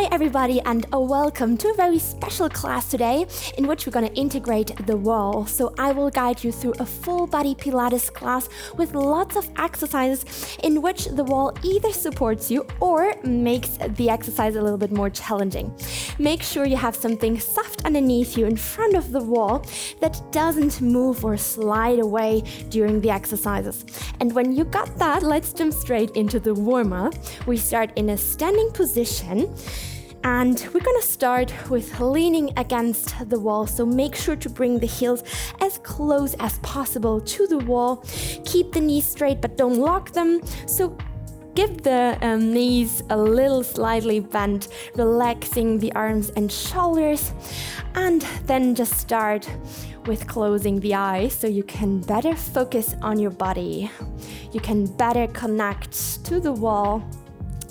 Hi everybody, and welcome to a very special class today in which we're going to integrate the wall. So I will guide you through a full body Pilates class with lots of exercises in which the wall either supports you or makes the exercise a little bit more challenging. Make sure you have something soft underneath you in front of the wall that doesn't move or slide away during the exercises. And when you got that, let's jump straight into the warm-up. We start in a standing position. And we're gonna start with leaning against the wall, so make sure to bring the heels as close as possible to the wall. Keep the knees straight, but don't lock them. So give the knees a little slightly bent, relaxing the arms and shoulders. And then just start with closing the eyes so you can better focus on your body. You can better connect to the wall.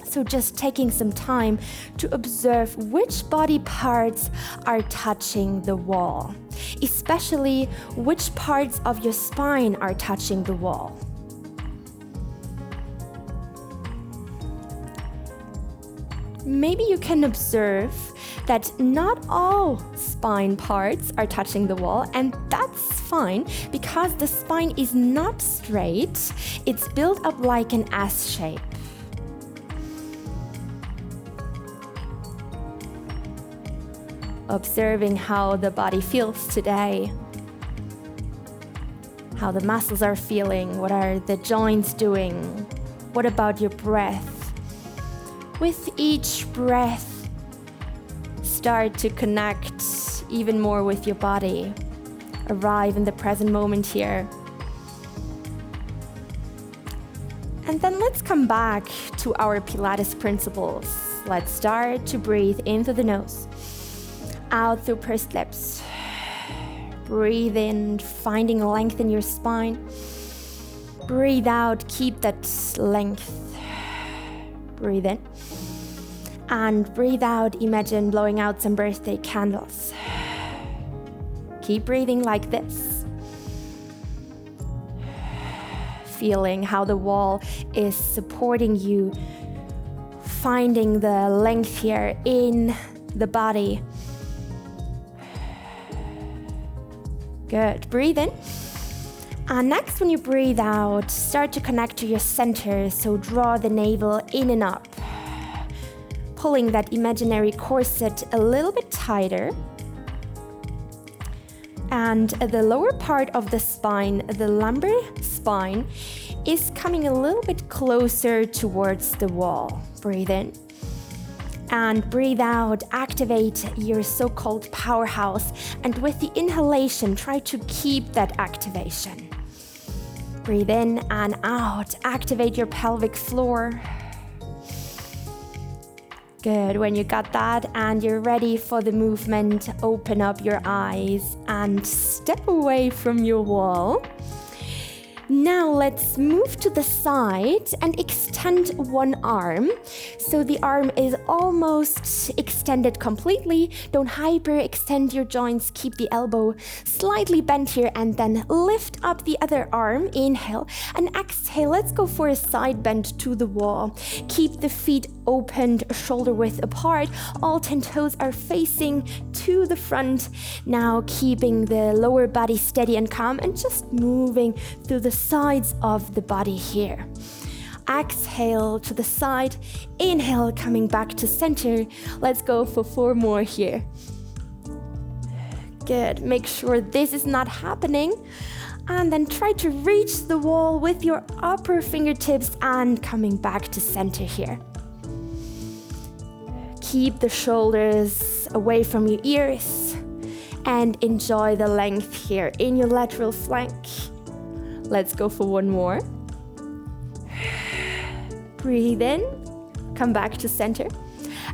So just taking some time to observe which body parts are touching the wall, especially which parts of your spine are touching the wall. Maybe you can observe that not all spine parts are touching the wall, and that's fine because the spine is not straight. It's built up like an S shape. Observing how the body feels today, how the muscles are feeling, what are the joints doing, what about your breath? With each breath, start to connect even more with your body. Arrive in the present moment here. And then let's come back to our Pilates principles. Let's start to breathe in through the nose. Out through pursed lips. Breathe in, finding length in your spine. Breathe out, keep that length. Breathe in. And breathe out, imagine blowing out some birthday candles. Keep breathing like this. Feeling how the wall is supporting you. Finding the length here in the body. Good. Breathe in. And next, when you breathe out, start to connect to your center. So draw the navel in and up. Pulling that imaginary corset a little bit tighter. And the lower part of the spine, the lumbar spine, is coming a little bit closer towards the wall. Breathe in. And breathe out, activate your so-called powerhouse. And with the inhalation, try to keep that activation. Breathe in and out, activate your pelvic floor. Good, when you got that and you're ready for the movement, open up your eyes and step away from your wall. Now let's move to the side and extend one arm. So the arm is almost extended completely. Don't hyperextend your joints. Keep the elbow slightly bent here and then lift up the other arm. Inhale and exhale. Let's go for a side bend to the wall. Keep the feet opened, shoulder width apart. All 10 toes are facing to the front. Now keeping the lower body steady and calm and just moving through the sides of the body here. Exhale to the side. Inhale, coming back to center. Let's go for 4 more here. Good. Make sure this is not happening. And then try to reach the wall with your upper fingertips and coming back to center here. Keep the shoulders away from your ears and enjoy the length here in your lateral flank. Let's go for 1 more. Breathe in, come back to center.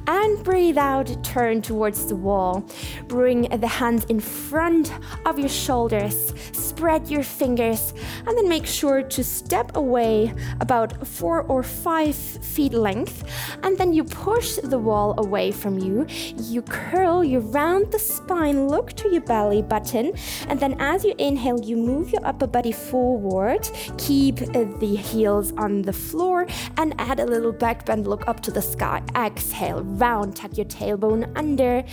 And breathe out, turn towards the wall. Bring the hands in front of your shoulders. Spread your fingers and then make sure to step away about 4 or 5 feet length, and then you push the wall away from you. You curl, you round the spine, look to your belly button, and then as you inhale, you move your upper body forward, keep the heels on the floor, and add a little back bend, look up to the sky. Exhale, round, tuck your tailbone under,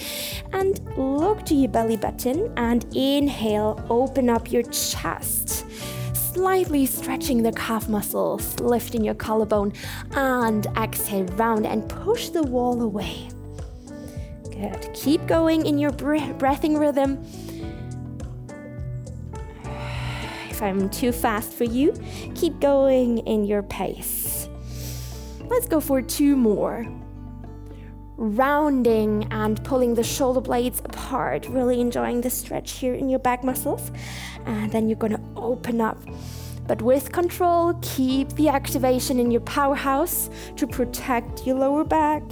and look to your belly button, and inhale, open up your chest. Slightly stretching the calf muscles, lifting your collarbone, and exhale, round and push the wall away. Good. Keep going in your breathing rhythm. If I'm too fast for you, keep going in your pace. Let's go for 2 more. Rounding and pulling the shoulder blades apart, really enjoying the stretch here in your back muscles. And then you're gonna open up. But with control, keep the activation in your powerhouse to protect your lower back.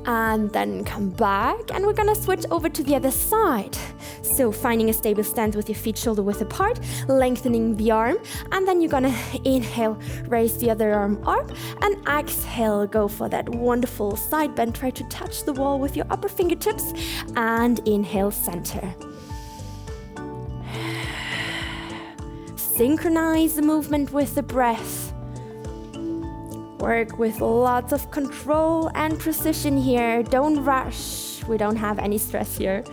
And then come back, and we're gonna switch over to the other side. So finding a stable stance with your feet shoulder width apart, lengthening the arm, and then you're gonna inhale, raise the other arm up, and exhale, go for that wonderful side bend. Try to touch the wall with your upper fingertips, and inhale, center. Synchronize the movement with the breath. Work with lots of control and precision here. Don't rush. We don't have any stress here.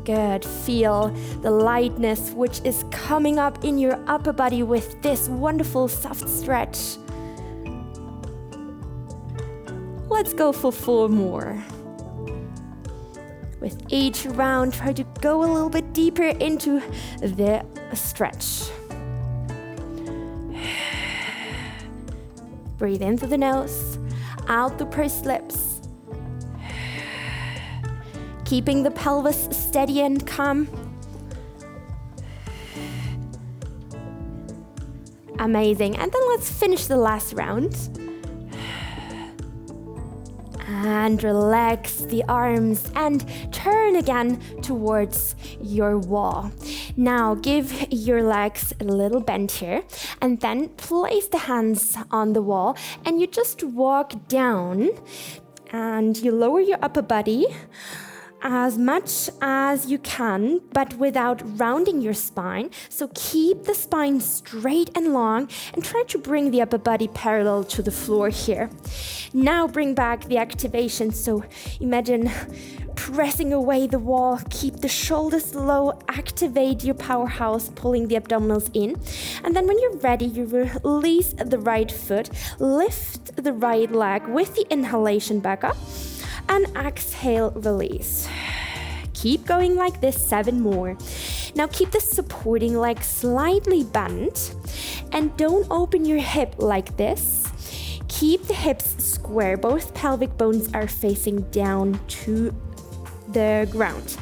Good. Feel the lightness which is coming up in your upper body with this wonderful soft stretch. Let's go for 4 more. With each round, try to go a little bit deeper into the stretch. Breathe in through the nose, out through pursed lips. Keeping the pelvis steady and calm. Amazing. And then let's finish the last round. And relax the arms and turn again towards your wall. Now give your legs a little bend here, and then place the hands on the wall, and you just walk down, and you lower your upper body as much as you can, but without rounding your spine. So keep the spine straight and long, and try to bring the upper body parallel to the floor here. Now bring back the activation. So imagine pressing away the wall, keep the shoulders low, activate your powerhouse, pulling the abdominals in. And then when you're ready, you release the right foot, lift the right leg with the inhalation back up, and exhale, release. Keep going like this, 7 more. Now keep the supporting leg slightly bent, and don't open your hip like this. Keep the hips square. Both pelvic bones are facing down to the ground.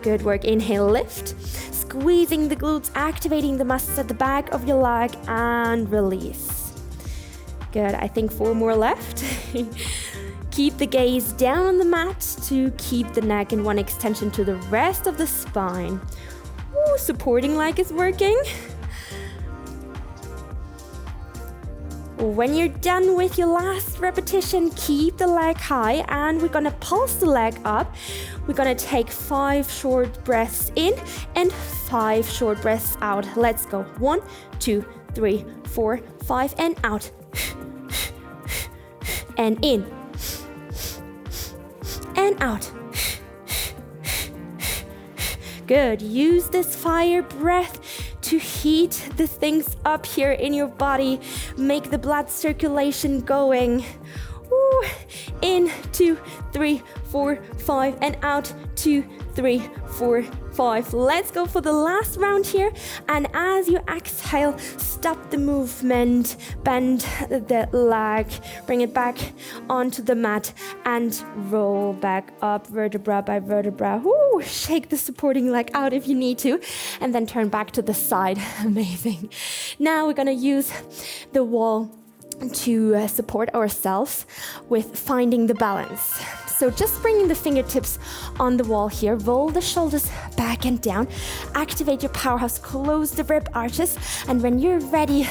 Good work. Inhale, lift. Squeezing the glutes, activating the muscles at the back of your leg, and release. Good. I think 4 more left. Keep the gaze down on the mat to keep the neck in one extension to the rest of the spine. Ooh, supporting leg is working. When you're done with your last repetition, keep the leg high, and we're gonna pulse the leg up. We're gonna take 5 short breaths in and 5 short breaths out. Let's go. 1, 2, 3, 4, 5, and out. And in. And out. Good. Use this fire breath to heat the things up here in your body. Make the blood circulation going. Ooh. In, 2, 3, 4, 5, and out. 2, 3, 4, 5. Let's go for the last round here. And as you exhale, stop the movement, bend the leg, bring it back onto the mat, and roll back up vertebra by vertebra. Woo! Shake the supporting leg out if you need to, and then turn back to the side. Amazing. Now we're gonna use the wall to support ourselves with finding the balance. So just bringing the fingertips on the wall here, roll the shoulders back and down, activate your powerhouse, close the rib arches, and when you're ready,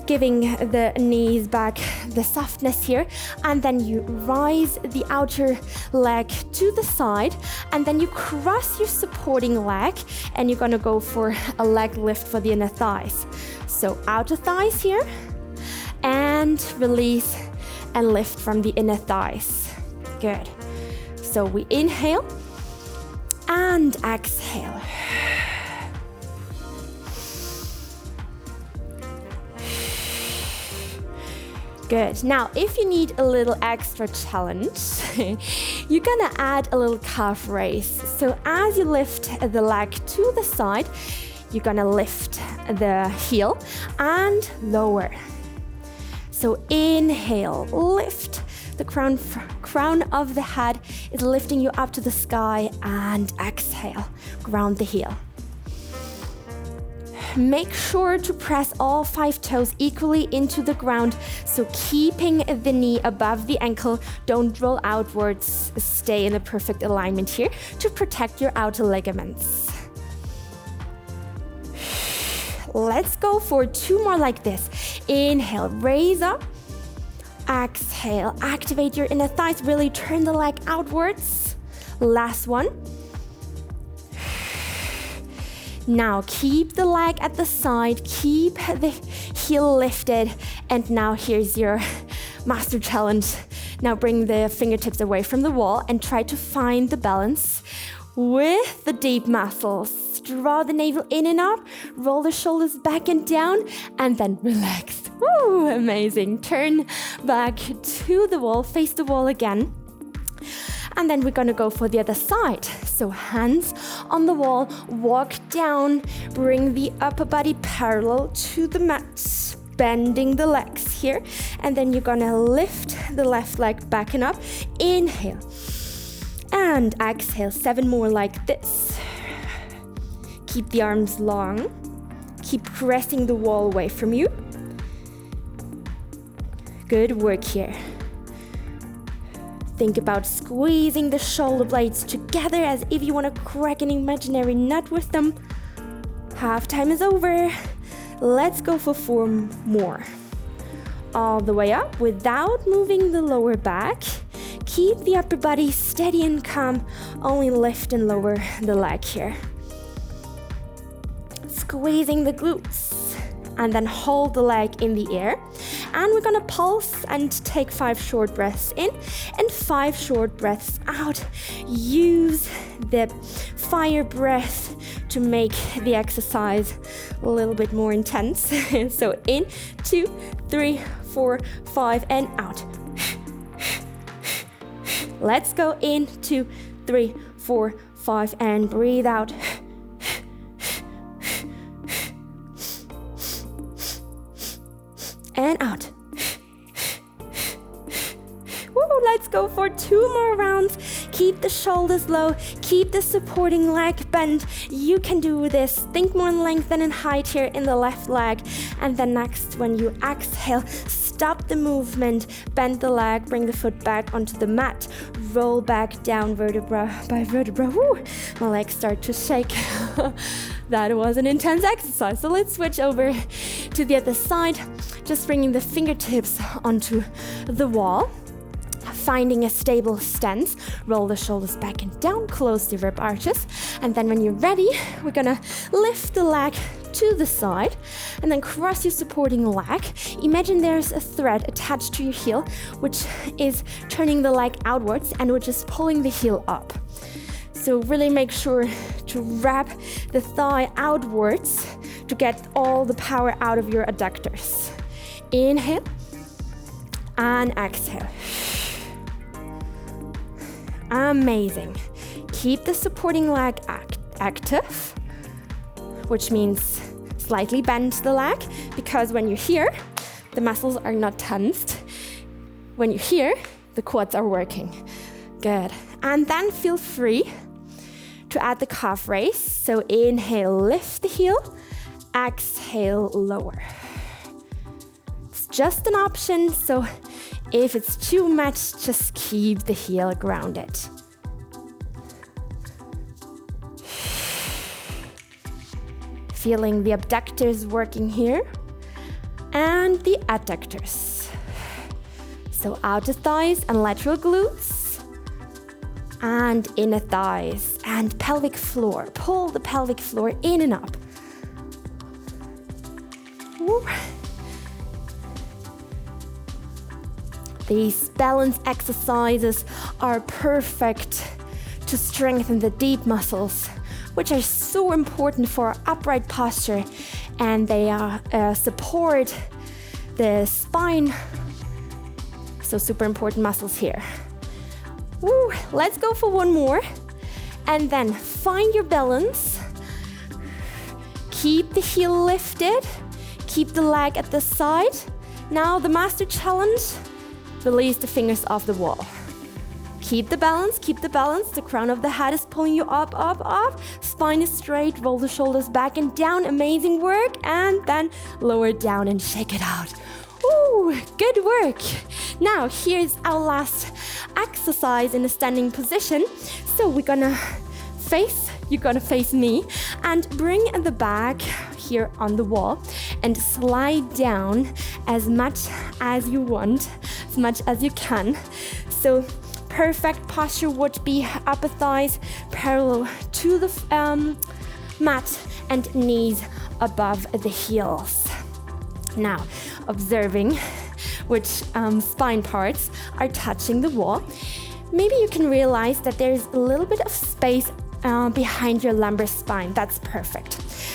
giving the knees back the softness here, and then you rise the outer leg to the side, and then you cross your supporting leg, and you're gonna go for a leg lift for the inner thighs. So outer thighs here, and release and lift from the inner thighs. Good. So we inhale and exhale. Good. Now, if you need a little extra challenge, you're gonna add a little calf raise. So as you lift the leg to the side, you're gonna lift the heel and lower. So inhale, lift. The crown of the head is lifting you up to the sky, and exhale, ground the heel. Make sure to press all 5 toes equally into the ground, so keeping the knee above the ankle, don't roll outwards, stay in a perfect alignment here to protect your outer ligaments. Let's go for 2 more like this. Inhale, raise up. Exhale, activate your inner thighs, really turn the leg outwards. Last one. Now keep the leg at the side, keep the heel lifted, and now here's your master challenge. Now bring the fingertips away from the wall and try to find the balance with the deep muscles. Draw the navel in and up, roll the shoulders back and down, and then relax. Woo, amazing. Turn back to the wall, face the wall again. And then we're gonna go for the other side. So hands on the wall, walk down, bring the upper body parallel to the mat, bending the legs here. And then you're gonna lift the left leg back and up. Inhale and exhale, 7 more like this. Keep the arms long. Keep pressing the wall away from you. Good work here. Think about squeezing the shoulder blades together as if you want to crack an imaginary nut with them. Half time is over. Let's go for 4 more. All the way up without moving the lower back. Keep the upper body steady and calm. Only lift and lower the leg here. Squeezing the glutes. And then hold the leg in the air. And we're gonna pulse and take 5 short breaths in and 5 short breaths out. Use the fire breath to make the exercise a little bit more intense. So in, 2, 3, 4, 5, and out. Let's go in, 2, 3, 4, 5, and breathe out. And out. Woo, let's go for 2 more rounds. Keep the shoulders low, keep the supporting leg bent. You can do this. Think more in length than in height here in the left leg. And then next, when you exhale, stop the movement, bend the leg, bring the foot back onto the mat, roll back down vertebra by vertebra. Woo, my legs start to shake. That was an intense exercise. So let's switch over to the other side. Just bringing the fingertips onto the wall, finding a stable stance. Roll the shoulders back and down, close the rib arches. And then when you're ready, we're gonna lift the leg to the side and then cross your supporting leg. Imagine there's a thread attached to your heel, which is turning the leg outwards and which is pulling the heel up. So really make sure to wrap the thigh outwards to get all the power out of your adductors. Inhale and exhale. Amazing. Keep the supporting leg active, which means slightly bend the leg, because when you're here, the muscles are not tensed. When you're here, the quads are working. Good. And then feel free to add the calf raise. So inhale, lift the heel, exhale, lower. It's just an option, so If it's too much, just keep the heel grounded. Feeling the abductors working here and the adductors. So outer thighs and lateral glutes and inner thighs and pelvic floor. Pull the pelvic floor in and up. Woo. These balance exercises are perfect to strengthen the deep muscles, which are so important for our upright posture, and they support the spine. So super important muscles here. Woo. Let's go for one more. And then find your balance. Keep the heel lifted. Keep the leg at the side. Now the master challenge. Release the fingers off the wall. Keep the balance, keep the balance. The crown of the head is pulling you up, up, up. Spine is straight, roll the shoulders back and down. Amazing work. And then lower down and shake it out. Ooh, good work. Now, here's our last exercise in a standing position. So you're gonna face me and bring the bag here on the wall and slide down as much as you want, as much as you can. So perfect posture would be upper thighs parallel to the mat and knees above the heels. Now, observing which spine parts are touching the wall, maybe you can realize that there's a little bit of space behind your lumbar spine. That's perfect.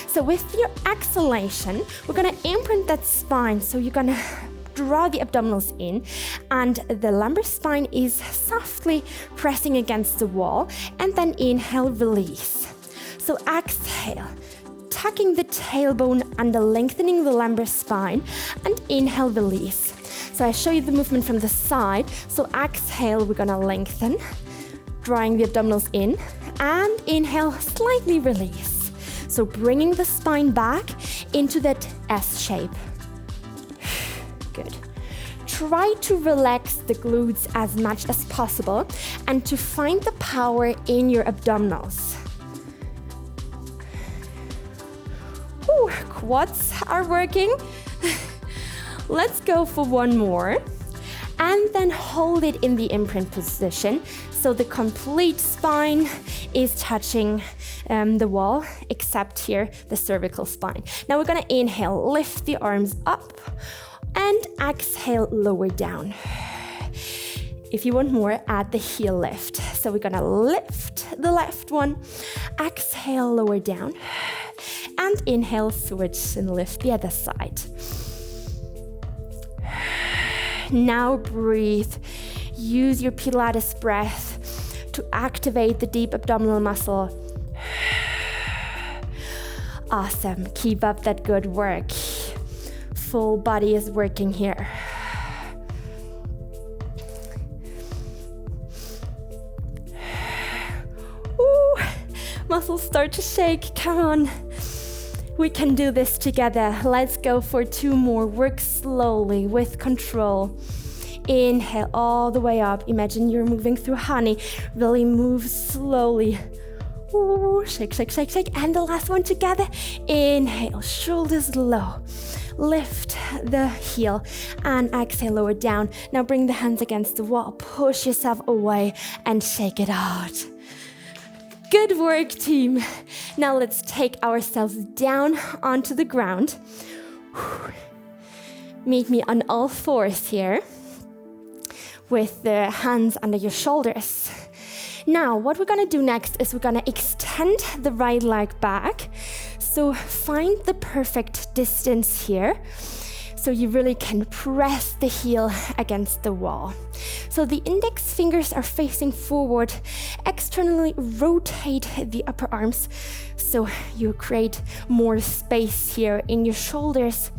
So with your exhalation, we're gonna imprint that spine. So you're gonna draw the abdominals in and the lumbar spine is softly pressing against the wall, and then inhale, release. So exhale, tucking the tailbone under, lengthening the lumbar spine, and inhale, release. So I show you the movement from the side. So exhale, we're gonna lengthen, drawing the abdominals in, and inhale, slightly release. So bringing the spine back into that S shape. Good. Try to relax the glutes as much as possible and to find the power in your abdominals. Ooh, quads are working. Let's go for one more. And then hold it in the imprint position. So the complete spine is touching the wall, except here the cervical spine. Now we're gonna inhale, lift the arms up, and exhale, lower down. If you want more, add the heel lift. So we're gonna lift the left one, exhale, lower down, and inhale, switch and lift the other side. Now breathe. Use your Pilates breath to activate the deep abdominal muscle. Awesome. Keep up that good work. Full body is working here. Ooh, muscles start to shake. Come on. We can do this together. Let's go for two more. Work slowly with control. Inhale all the way up. Imagine you're moving through honey. Really move slowly. Ooh, shake, shake, shake, shake. And the last one together. Inhale, shoulders low. Lift the heel and exhale, lower down. Now bring the hands against the wall. Push yourself away and shake it out. Good work, team. Now let's take ourselves down onto the ground. Meet me on all fours here with the hands under your shoulders. Now, what we're gonna do next is we're gonna extend the right leg back. So find the perfect distance here, so you really can press the heel against the wall. So the index fingers are facing forward. Externally rotate the upper arms so you create more space here in your shoulders.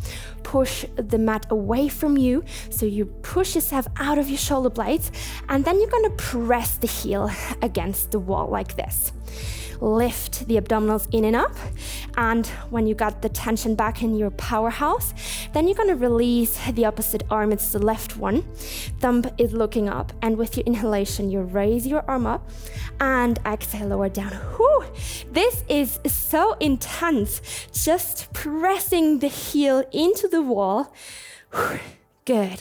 Push the mat away from you, so you push yourself out of your shoulder blades, and then you're gonna press the heel against the wall like this. lift the abdominals in and up. And when you got the tension back in your powerhouse, then you're gonna release the opposite arm. It's the left one. Thumb is looking up, and with your inhalation, you raise your arm up and exhale, lower down. Whew. This is so intense. Just pressing the heel into the wall. Whew. Good.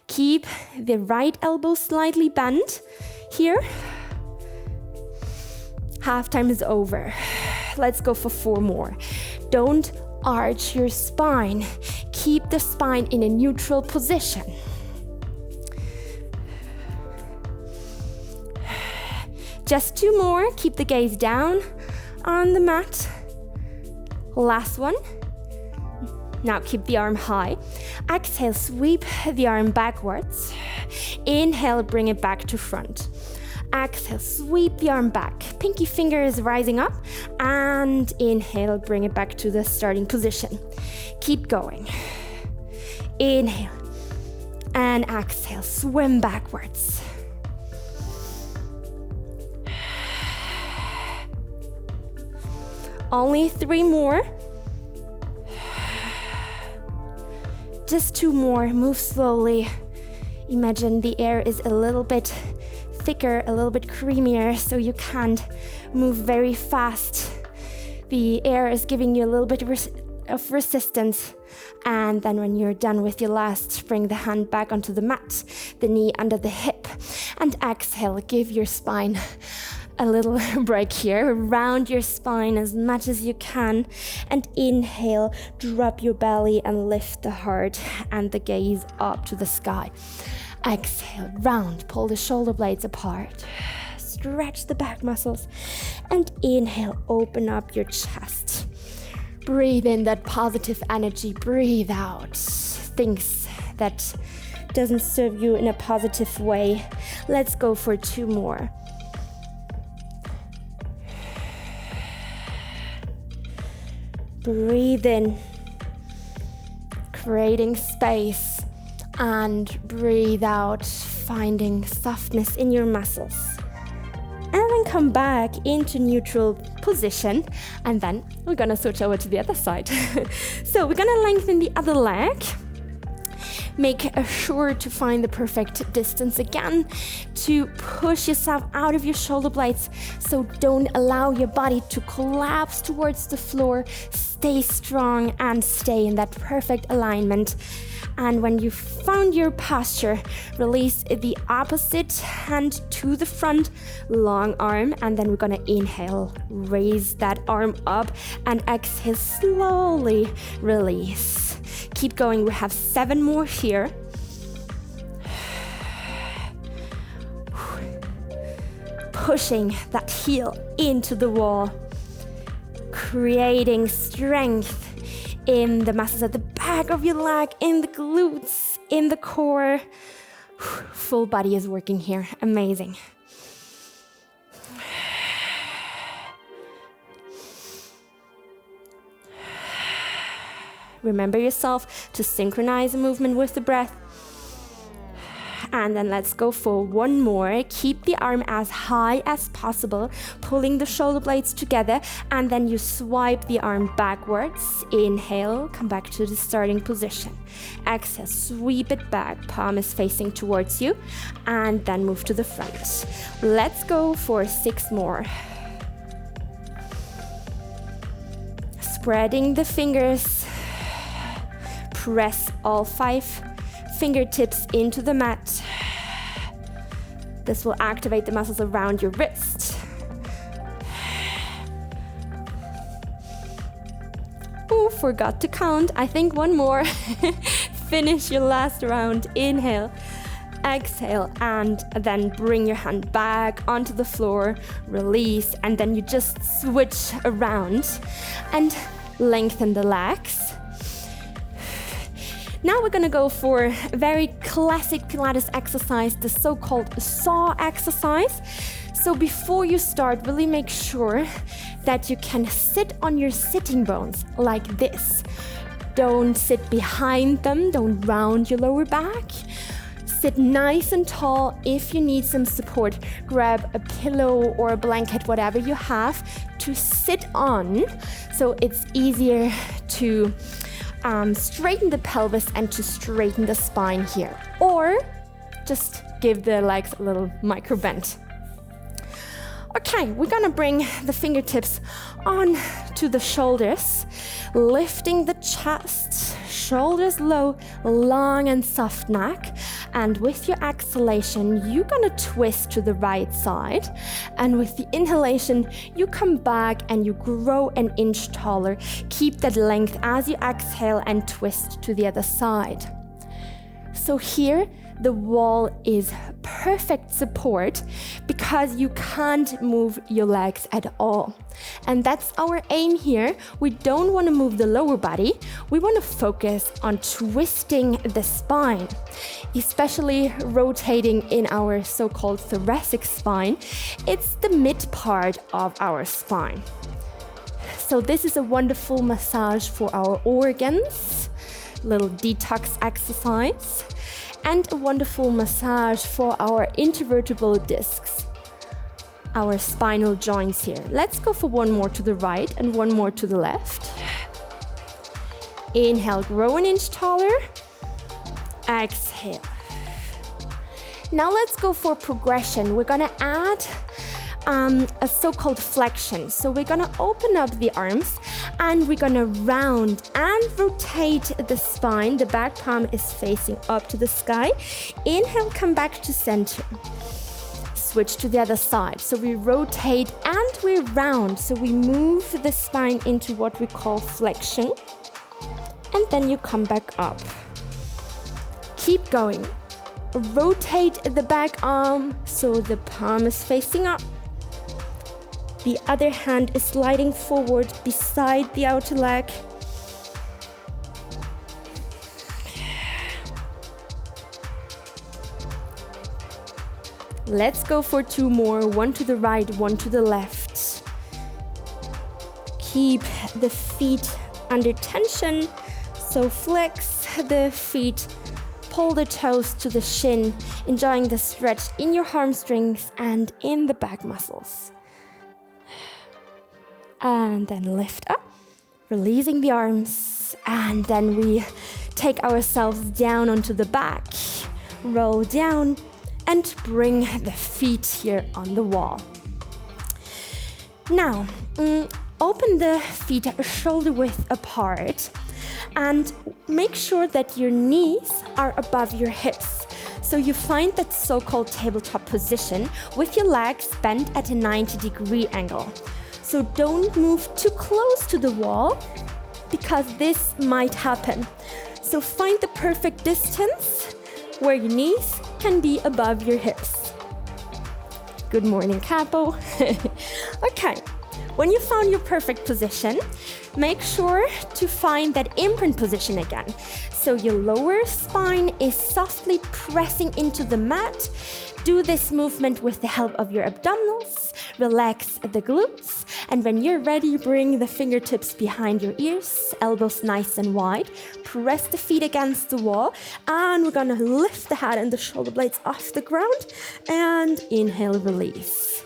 Keep the right elbow slightly bent here. Half time is over. Let's go for 4 more. Don't arch your spine. Keep the spine in a neutral position. Just 2 more. Keep the gaze down on the mat. Last one. Now keep the arm high. Exhale, sweep the arm backwards. Inhale, bring it back to front. Exhale, sweep the arm back. Pinky finger is rising up. And inhale, bring it back to the starting position. Keep going. Inhale. And exhale, swim backwards. Only 3 more. Just 2 more. Move slowly. Imagine the air is a little bit thicker, a little bit creamier, so you can't move very fast. The air is giving you a little bit of resistance. And then when you're done with your last, bring the hand back onto the mat, the knee under the hip, and exhale. Give your spine a little break here. Round your spine as much as you can, and inhale, drop your belly and lift the heart and the gaze up to the sky. Exhale, round, pull the shoulder blades apart, stretch the back muscles, and inhale, open up your chest. Breathe in that positive energy, breathe out things that doesn't serve you in a positive way. Let's go for 2 more. Breathe in, creating space, and breathe out, finding softness in your muscles. And then come back into neutral position, and then we're gonna switch over to the other side. So we're gonna lengthen the other leg. Make sure to find the perfect distance again to push yourself out of your shoulder blades. So don't allow your body to collapse towards the floor. Stay strong and stay in that perfect alignment. And when you found your posture, release the opposite hand to the front, long arm, and then we're gonna inhale, raise that arm up, and exhale, slowly release. Keep going, we have 7 more here. Pushing that heel into the wall, creating strength in the muscles at the back of your leg, in the glutes, in the core. Full body is working here, amazing. Remember yourself to synchronize the movement with the breath. And then let's go for 1 more. Keep the arm as high as possible, pulling the shoulder blades together, and then you swipe the arm backwards. Inhale, come back to the starting position. Exhale, sweep it back, palm is facing towards you, and then move to the front. Let's go for 6 more. Spreading the fingers, press all 5 fingertips into the mat. This will activate the muscles around your wrist. Oh, forgot to count. I think 1 more. Finish your last round. Inhale, exhale, and then bring your hand back onto the floor. Release, and then you just switch around and lengthen the legs. Now we're gonna go for a very classic Pilates exercise, the so-called saw exercise. So before you start, really make sure that you can sit on your sitting bones like this. Don't sit behind them, don't round your lower back. Sit nice and tall. If you need some support, grab a pillow or a blanket, whatever you have to sit on, so it's easier to straighten the pelvis and to straighten the spine here. Or just give the legs a little micro bend. Okay, we're gonna bring the fingertips on to the shoulders, lifting the chest, shoulders low, long and soft neck. And with your exhalation, you're gonna twist to the right side. And with the inhalation, you come back and you grow an inch taller. Keep that length as you exhale and twist to the other side. So here, the wall is perfect support because you can't move your legs at all. And that's our aim here. We don't want to move the lower body. We want to focus on twisting the spine, especially rotating in our so-called thoracic spine. It's the mid part of our spine. So this is a wonderful massage for our organs, little detox exercise, and a wonderful massage for our intervertebral discs, our spinal joints here. Let's go for one more to the right and one more to the left. Inhale, grow an inch taller. Exhale. Now let's go for progression. We're gonna add a so-called flexion. So we're gonna open up the arms and we're gonna round and rotate the spine. The back palm is facing up to the sky. Inhale, come back to center. Switch to the other side. So we rotate and we round. So we move the spine into what we call flexion. And then you come back up. Keep going. Rotate the back arm so the palm is facing up. The other hand is sliding forward beside the outer leg. Let's go for two more, one to the right, one to the left. Keep the feet under tension, so flex the feet, pull the toes to the shin, enjoying the stretch in your hamstrings and in the back muscles. And then lift up, releasing the arms, and then we take ourselves down onto the back, roll down, and bring the feet here on the wall. Now, open the feet shoulder width apart and make sure that your knees are above your hips. So you find that so-called tabletop position with your legs bent at a 90-degree angle. So don't move too close to the wall because this might happen. So find the perfect distance where your knees can be above your hips. Good morning, capo. Okay, when you found your perfect position, make sure to find that imprint position again. So your lower spine is softly pressing into the mat. Do this movement with the help of your abdominals. Relax the glutes. And when you're ready, bring the fingertips behind your ears, elbows nice and wide. Press the feet against the wall. And we're gonna lift the head and the shoulder blades off the ground. And inhale, release.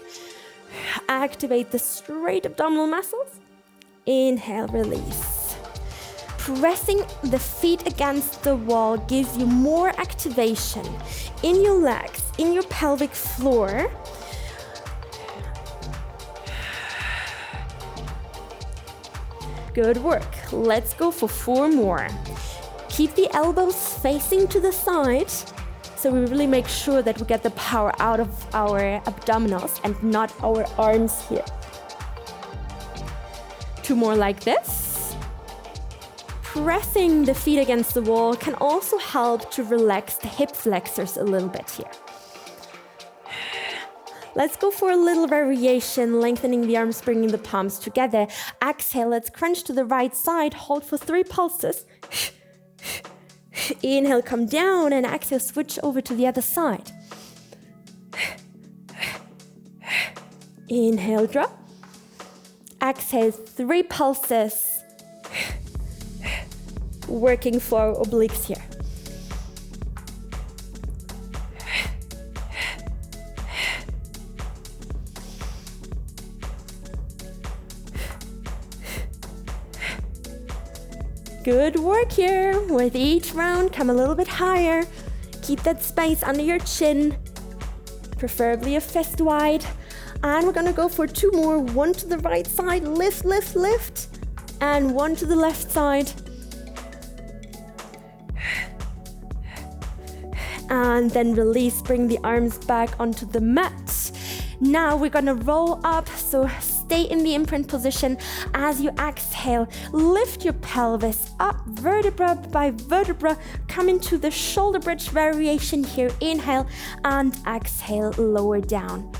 Activate the straight abdominal muscles. Inhale, release. Pressing the feet against the wall gives you more activation in your legs, in your pelvic floor. Good work. Let's go for 4 more. Keep the elbows facing to the side, so we really make sure that we get the power out of our abdominals and not our arms here. 2 more like this. Pressing the feet against the wall can also help to relax the hip flexors a little bit here. Let's go for a little variation, lengthening the arms, bringing the palms together. Exhale, let's crunch to the right side. Hold for 3 pulses. Inhale, come down, and exhale, switch over to the other side. Inhale, drop. Exhale, 3 pulses. Working for our obliques here. Good work here. With each round, come a little bit higher. Keep that space under your chin, preferably a fist wide. And we're gonna go for 2 more. 1 to the right side, lift, lift, lift. And 1 to the left side. And then release, bring the arms back onto the mat. Now we're gonna roll up, so stay in the imprint position. As you exhale, lift your pelvis up, vertebra by vertebra. Come into the shoulder bridge variation here. Inhale and exhale, lower down.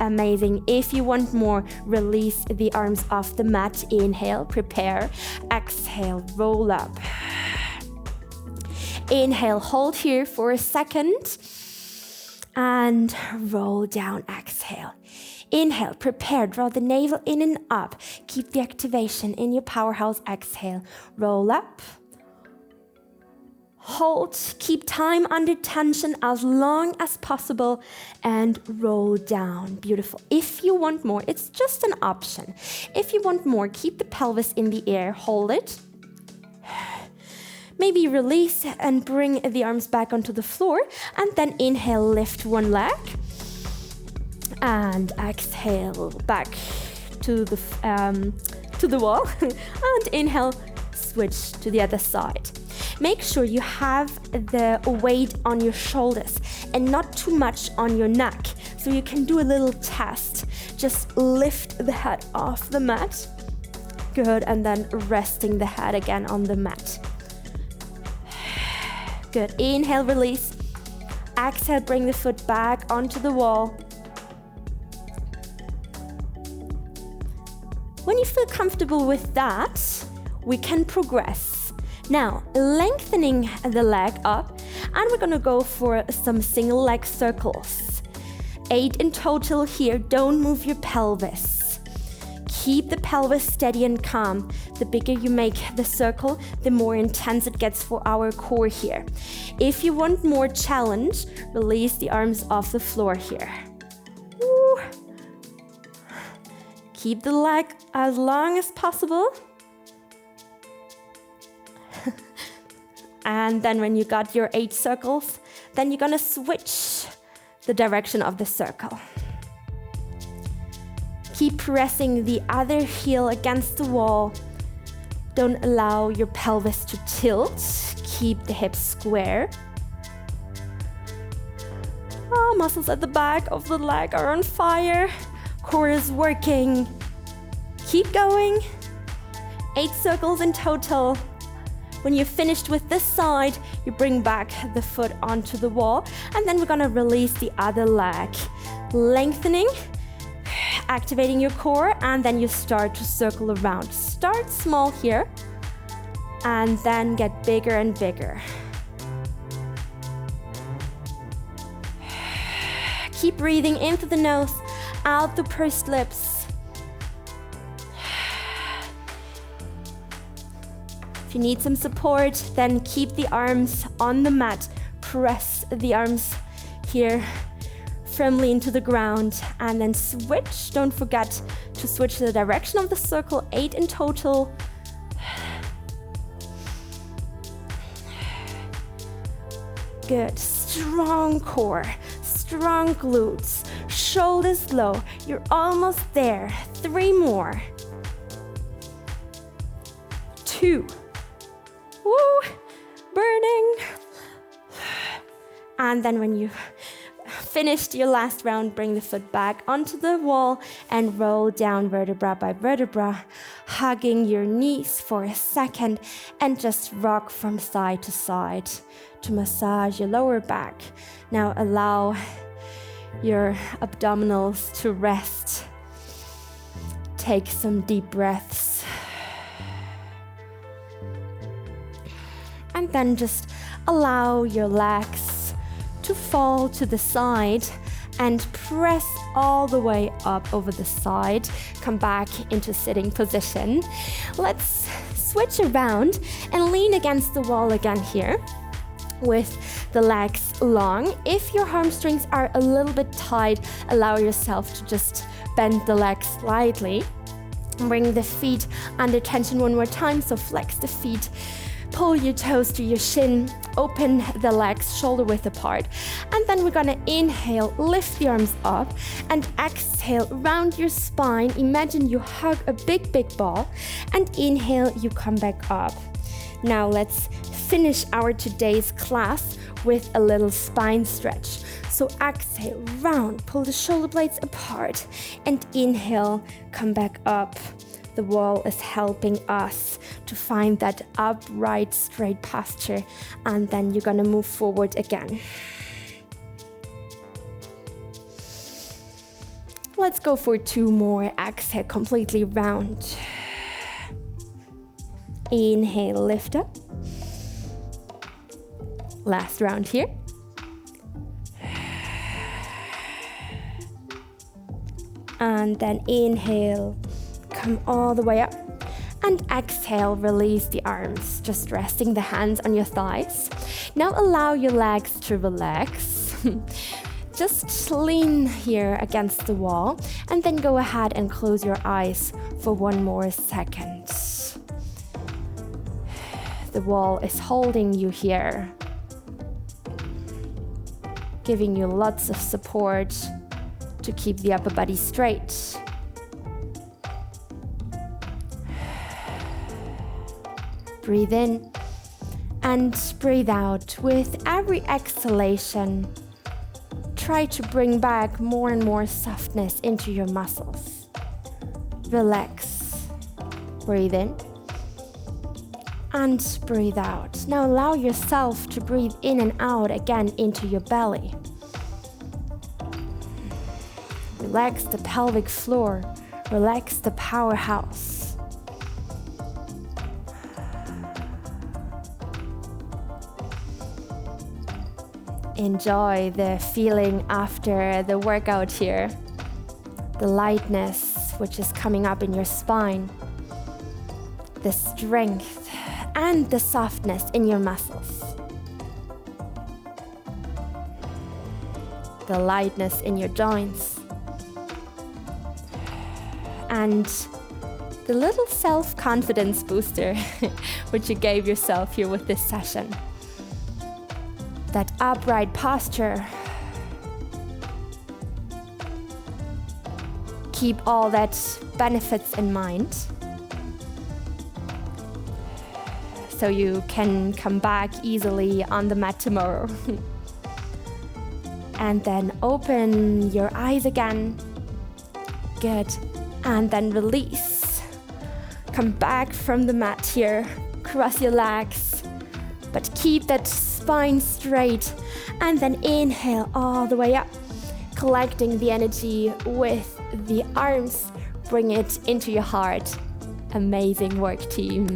Amazing. If you want more, release the arms off the mat. Inhale, prepare. Exhale, roll up. Inhale, hold here for a second. And roll down, exhale. Inhale, prepare, draw the navel in and up. Keep the activation in your powerhouse. Exhale, roll up. Hold, keep time under tension as long as possible and roll down. Beautiful. If you want more, it's just an option. If you want more, keep the pelvis in the air, hold it. Maybe release and bring the arms back onto the floor, and then inhale, lift one leg and exhale back to the wall and inhale, switch to the other side. Make sure you have the weight on your shoulders and not too much on your neck. So you can do a little test. Just lift the head off the mat. Good, and then resting the head again on the mat. Good, inhale, release. Exhale, bring the foot back onto the wall. When you feel comfortable with that, we can progress. Now, lengthening the leg up, and we're gonna go for some single leg circles. 8 in total here. Don't move your pelvis. Keep the pelvis steady and calm. The bigger you make the circle, the more intense it gets for our core here. If you want more challenge, release the arms off the floor here. Woo. Keep the leg as long as possible. And then when you got your 8 circles, then you're gonna switch the direction of the circle. Keep pressing the other heel against the wall. Don't allow your pelvis to tilt. Keep the hips square. Oh, muscles at the back of the leg are on fire. Core is working. Keep going. 8 circles in total. When you're finished with this side, you bring back the foot onto the wall, and then we're gonna release the other leg. Lengthening, activating your core, and then you start to circle around. Start small here, and then get bigger and bigger. Keep breathing into the nose, out the pursed lips. If you need some support, then keep the arms on the mat. Press the arms here firmly into the ground and then switch. Don't forget to switch the direction of the circle. 8 in total. Good. Strong core, strong glutes, shoulders low. You're almost there. 3 more. 2. Woo, burning. And then when you've finished your last round, bring the foot back onto the wall and roll down vertebra by vertebra, hugging your knees for a second and just rock from side to side to massage your lower back. Now allow your abdominals to rest. Take some deep breaths. And then just allow your legs to fall to the side and press all the way up over the side. Come back into sitting position. Let's switch around and lean against the wall again here with the legs long. If your hamstrings are a little bit tight, allow yourself to just bend the legs slightly. Bring the feet under tension one more time, so flex the feet. Pull your toes to your shin, open the legs shoulder width apart. And then we're gonna inhale, lift the arms up, and exhale, round your spine. Imagine you hug a big, big ball, and inhale, you come back up. Now let's finish our today's class with a little spine stretch. So exhale, round, pull the shoulder blades apart, and inhale, come back up. The wall is helping us to find that upright, straight posture, and then you're gonna move forward again. Let's go for 2 more. Exhale, completely round. Inhale, lift up. Last round here. And then inhale, come all the way up. And exhale, release the arms, just resting the hands on your thighs. Now allow your legs to relax. Just lean here against the wall, and then go ahead and close your eyes for 1 more second. The wall is holding you here, giving you lots of support to keep the upper body straight. Breathe in and breathe out. With every exhalation, try to bring back more and more softness into your muscles. Relax. Breathe in and breathe out. Now allow yourself to breathe in and out again into your belly. Relax the pelvic floor. Relax the powerhouse. Enjoy the feeling after the workout here. The lightness which is coming up in your spine. The strength and the softness in your muscles. The lightness in your joints. And the little self-confidence booster which you gave yourself here with this session. That upright posture. Keep all that benefits in mind, so you can come back easily on the mat tomorrow. And then open your eyes again. Good. And then release. Come back from the mat here. Cross your legs, but keep that spine straight, and then inhale all the way up, collecting the energy with the arms. Bring it into your heart. Amazing work, team.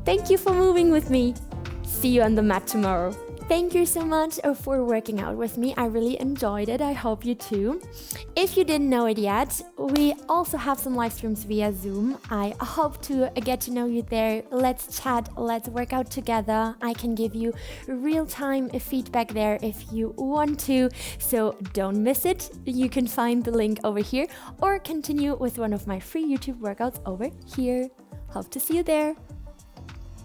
Thank you for moving with me. See you on the mat tomorrow. Thank you so much for working out with me. I really enjoyed it. I hope you too. If you didn't know it yet, we also have some live streams via Zoom. I hope to get to know you there. Let's chat, let's work out together. I can give you real-time feedback there if you want to. So don't miss it. You can find the link over here or continue with one of my free YouTube workouts over here. Hope to see you there.